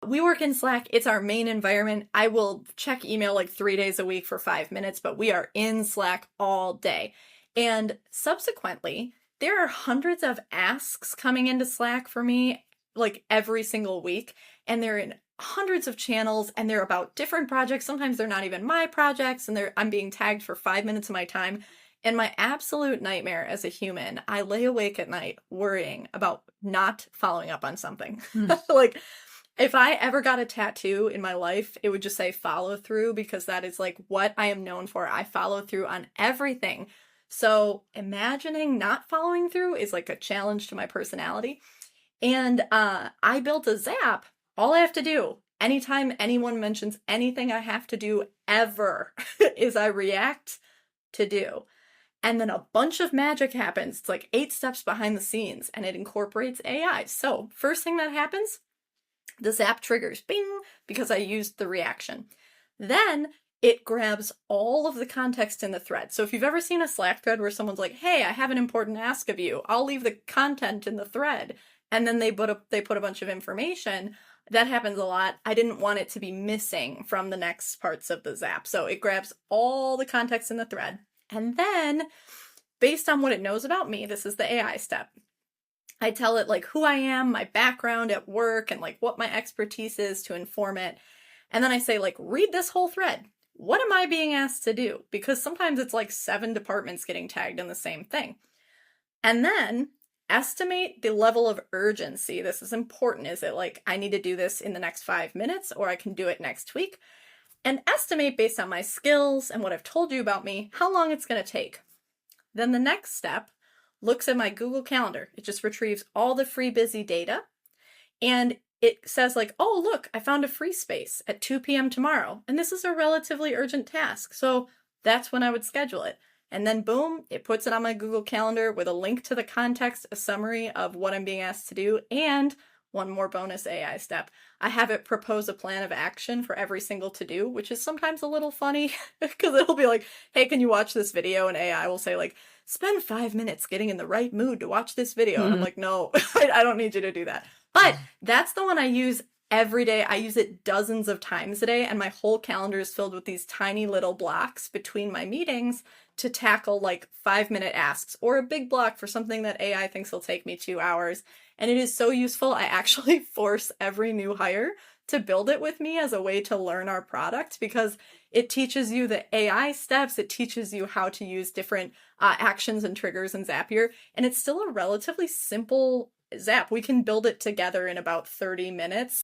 We work in Slack. It's our main environment. I will check email like 3 days a week for 5 minutes, but we are in Slack all day. And subsequently, there are hundreds of asks coming into Slack for me, like every single week. And they're in hundreds of channels and they're about different projects. Sometimes they're not even my projects and I'm being tagged for 5 minutes of my time. And my absolute nightmare as a human, I lay awake at night worrying about not following up on something. Like, if I ever got a tattoo in my life, it would just say follow through, because that is like what I am known for. I follow through on everything. So imagining not following through is like a challenge to my personality. And I built a Zap. All I have to do, anytime anyone mentions anything I have to do ever, is I react to do. And then a bunch of magic happens. It's like 8 steps behind the scenes, and it incorporates AI. So first thing that happens, the Zap triggers, bing, because I used the reaction. Then it grabs all of the context in the thread. So if you've ever seen a Slack thread where someone's like, hey, I have an important ask of you, I'll leave the content in the thread, and then they put a bunch of information, that happens a lot. I didn't want it to be missing from the next parts of the Zap. So it grabs all the context in the thread. And then, based on what it knows about me, this is the AI step. I tell it like who I am, my background at work, and like what my expertise is to inform it. And then I say like, read this whole thread. What am I being asked to do? Because sometimes it's like 7 departments getting tagged in the same thing. And then estimate the level of urgency. This is important. Is it like, I need to do this in the next 5 minutes, or I can do it next week? And estimate, based on my skills and what I've told you about me, how long it's going to take. Then the next step looks at my Google Calendar. It just retrieves all the free busy data, and it says like, oh, look, I found a free space at 2 p.m. tomorrow, and this is a relatively urgent task, so that's when I would schedule it. And then boom, it puts it on my Google Calendar with a link to the context, a summary of what I'm being asked to do, and one more bonus AI step. I have it propose a plan of action for every single to-do, which is sometimes a little funny because it'll be like, hey, can you watch this video? And AI will say like, spend 5 minutes getting in the right mood to watch this video. And I'm like, no, I don't need you to do that. But that's the one I use every day. I use it dozens of times a day, and my whole calendar is filled with these tiny little blocks between my meetings to tackle like 5-minute asks, or a big block for something that AI thinks will take me 2 hours. And it is so useful. I actually force every new hire to build it with me as a way to learn our product, because it teaches you the AI steps. It teaches you how to use different actions and triggers in Zapier. And it's still a relatively simple Zap. We can build it together in about 30 minutes.